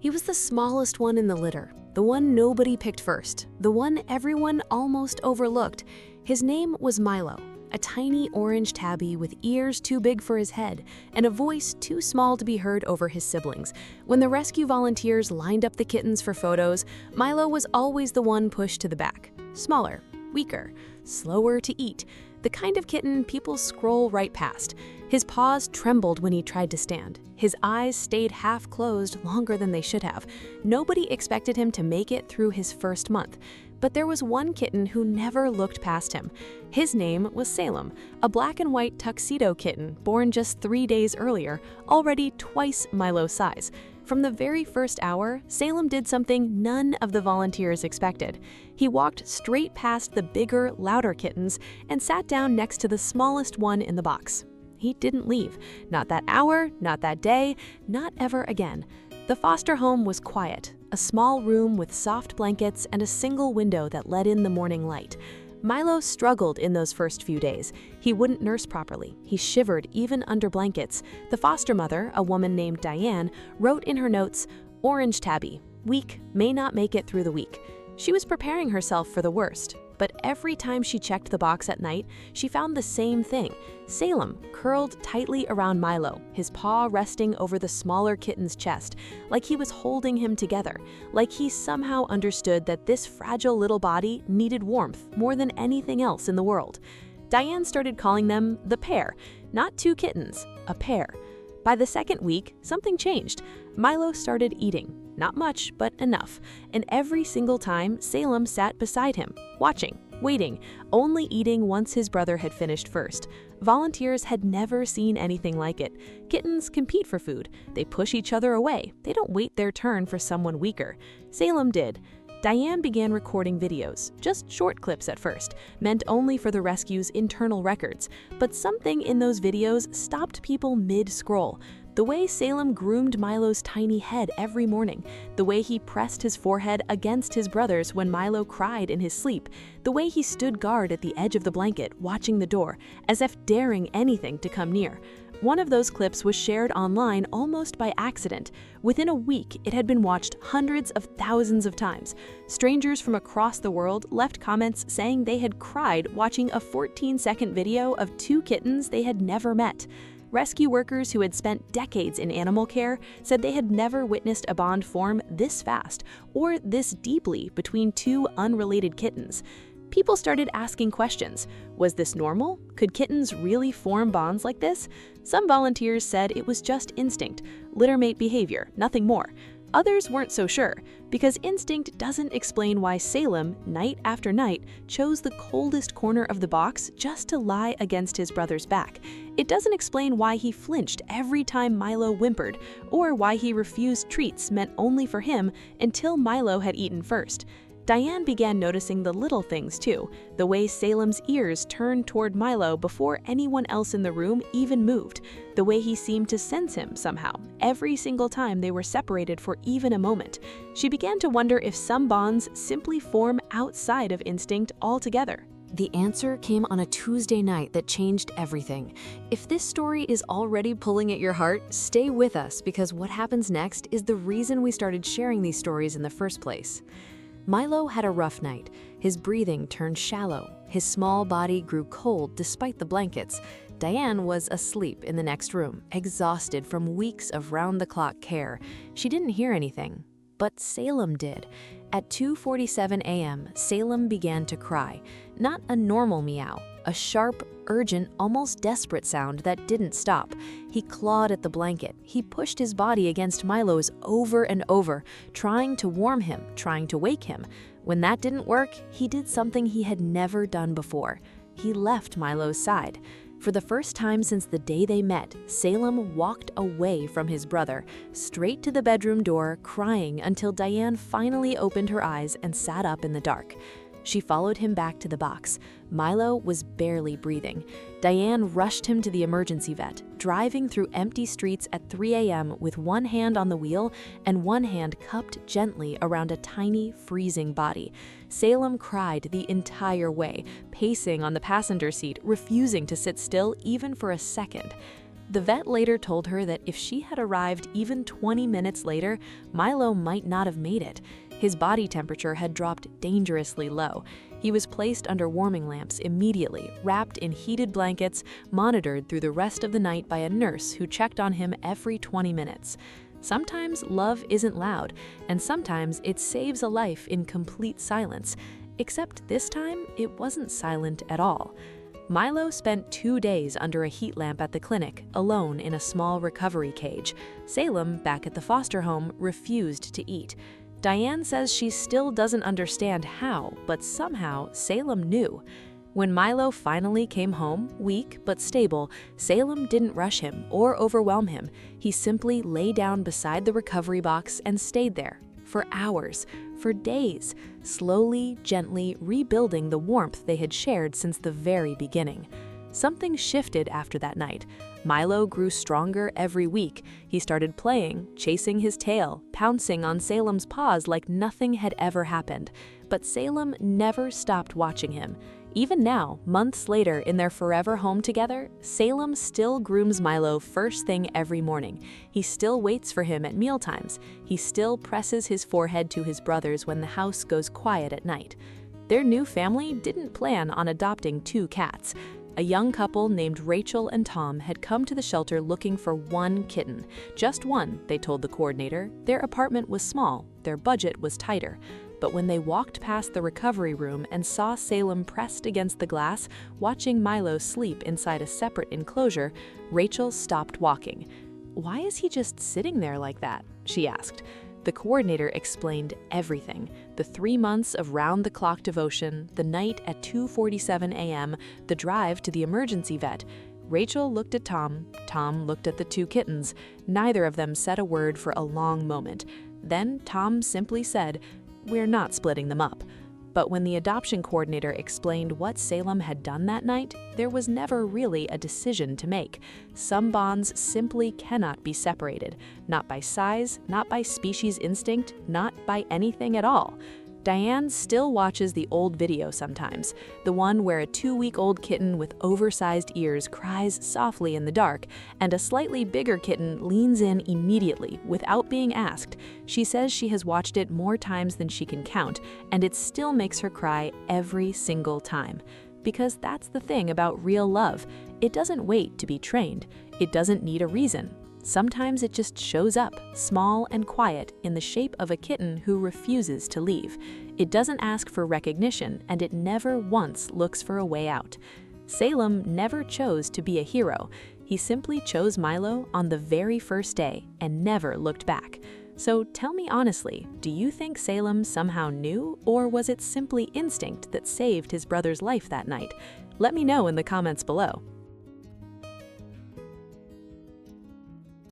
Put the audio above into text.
He was the smallest one in the litter, the one nobody picked first, the one everyone almost overlooked. His name was Milo, a tiny orange tabby with ears too big for his head and a voice too small to be heard over his siblings. When the rescue volunteers lined up the kittens for photos, Milo was always the one pushed to the back. Smaller, weaker, slower to eat, the kind of kitten people scroll right past. His paws trembled when he tried to stand. His eyes stayed half closed longer than they should have. Nobody expected him to make it through his first month. But there was one kitten who never looked past him. His name was Salem, a black and white tuxedo kitten born just 3 days earlier, already twice Milo's size. From the very first hour, Salem did something none of the volunteers expected. He walked straight past the bigger, louder kittens and sat down next to the smallest one in the box. He didn't leave. Not that hour, not that day, not ever again. The foster home was quiet, a small room with soft blankets and a single window that let in the morning light. Milo struggled in those first few days. He wouldn't nurse properly. He shivered even under blankets. The foster mother, a woman named Diane, wrote in her notes, "Orange tabby, weak, may not make it through the week." She was preparing herself for the worst. But every time she checked the box at night, she found the same thing. Salem curled tightly around Milo, his paw resting over the smaller kitten's chest, like he was holding him together, like he somehow understood that this fragile little body needed warmth more than anything else in the world. Diane started calling them the pair, not two kittens, a pair. By the second week, something changed. Milo started eating. Not much, but enough. And every single time, Salem sat beside him, watching, waiting, only eating once his brother had finished first. Volunteers had never seen anything like it. Kittens compete for food. They push each other away. They don't wait their turn for someone weaker. Salem did. Diane began recording videos, just short clips at first, meant only for the rescue's internal records. But something in those videos stopped people mid-scroll. The way Salem groomed Milo's tiny head every morning, the way he pressed his forehead against his brother's when Milo cried in his sleep, the way he stood guard at the edge of the blanket, watching the door, as if daring anything to come near. One of those clips was shared online almost by accident. Within a week, it had been watched hundreds of thousands of times. Strangers from across the world left comments saying they had cried watching a 14-second video of two kittens they had never met. Rescue workers who had spent decades in animal care said they had never witnessed a bond form this fast or this deeply between two unrelated kittens. People started asking questions. Was this normal? Could kittens really form bonds like this? Some volunteers said it was just instinct, littermate behavior, nothing more. Others weren't so sure, because instinct doesn't explain why Salem, night after night, chose the coldest corner of the box just to lie against his brother's back. It doesn't explain why he flinched every time Milo whimpered, or why he refused treats meant only for him until Milo had eaten first. Diane began noticing the little things too, the way Salem's ears turned toward Milo before anyone else in the room even moved, the way he seemed to sense him somehow, every single time they were separated for even a moment. She began to wonder if some bonds simply form outside of instinct altogether. The answer came on a Tuesday night that changed everything. If this story is already pulling at your heart, stay with us, because what happens next is the reason we started sharing these stories in the first place. Milo had a rough night. His breathing turned shallow. His small body grew cold despite the blankets. Diane was asleep in the next room, exhausted from weeks of round-the-clock care. She didn't hear anything, but Salem did. At 2:47 a.m., Salem began to cry. Not a normal meow, a sharp, urgent, almost desperate sound that didn't stop. He clawed at the blanket. He pushed his body against Milo's over and over, trying to warm him, trying to wake him. When that didn't work, he did something he had never done before. He left Milo's side. For the first time since the day they met, Salem walked away from his brother, straight to the bedroom door, crying until Diane finally opened her eyes and sat up in the dark. She followed him back to the box. Milo was barely breathing. Diane rushed him to the emergency vet, driving through empty streets at 3 a.m. with one hand on the wheel and one hand cupped gently around a tiny, freezing body. Salem cried the entire way, pacing on the passenger seat, refusing to sit still even for a second. The vet later told her that if she had arrived even 20 minutes later, Milo might not have made it. His body temperature had dropped dangerously low. He was placed under warming lamps immediately, wrapped in heated blankets, monitored through the rest of the night by a nurse who checked on him every 20 minutes. Sometimes love isn't loud, and sometimes it saves a life in complete silence. Except this time, it wasn't silent at all. Milo spent 2 days under a heat lamp at the clinic, alone in a small recovery cage. Salem, back at the foster home, refused to eat. Diane says she still doesn't understand how, but somehow Salem knew. When Milo finally came home, weak but stable, Salem didn't rush him or overwhelm him. He simply lay down beside the recovery box and stayed there. For hours, for days, slowly, gently rebuilding the warmth they had shared since the very beginning. Something shifted after that night. Milo grew stronger every week. He started playing, chasing his tail, pouncing on Salem's paws like nothing had ever happened. But Salem never stopped watching him. Even now, months later in their forever home together, Salem still grooms Milo first thing every morning. He still waits for him at mealtimes. He still presses his forehead to his brother's when the house goes quiet at night. Their new family didn't plan on adopting 2 cats. A young couple named Rachel and Tom had come to the shelter looking for 1 kitten. Just one, they told the coordinator. Their apartment was small, their budget was tighter. But when they walked past the recovery room and saw Salem pressed against the glass, watching Milo sleep inside a separate enclosure, Rachel stopped walking. "Why is he just sitting there like that?" she asked. The coordinator explained everything: the 3 months of round-the-clock devotion, the night at 2:47 a.m., the drive to the emergency vet. Rachel looked at Tom. Tom looked at the 2 kittens. Neither of them said a word for a long moment. Then Tom simply said, "We're not splitting them up." But when the adoption coordinator explained what Salem had done that night, there was never really a decision to make. Some bonds simply cannot be separated, not by size, not by species instinct, not by anything at all. Diane still watches the old video sometimes, the one where a 2-week-old kitten with oversized ears cries softly in the dark, and a slightly bigger kitten leans in immediately without being asked. She says she has watched it more times than she can count, and it still makes her cry every single time. Because that's the thing about real love. It doesn't wait to be trained. It doesn't need a reason. Sometimes it just shows up, small and quiet, in the shape of a kitten who refuses to leave. It doesn't ask for recognition, and it never once looks for a way out. Salem never chose to be a hero. He simply chose Milo on the very first day and never looked back. So tell me honestly, do you think Salem somehow knew, or was it simply instinct that saved his brother's life that night? Let me know in the comments below.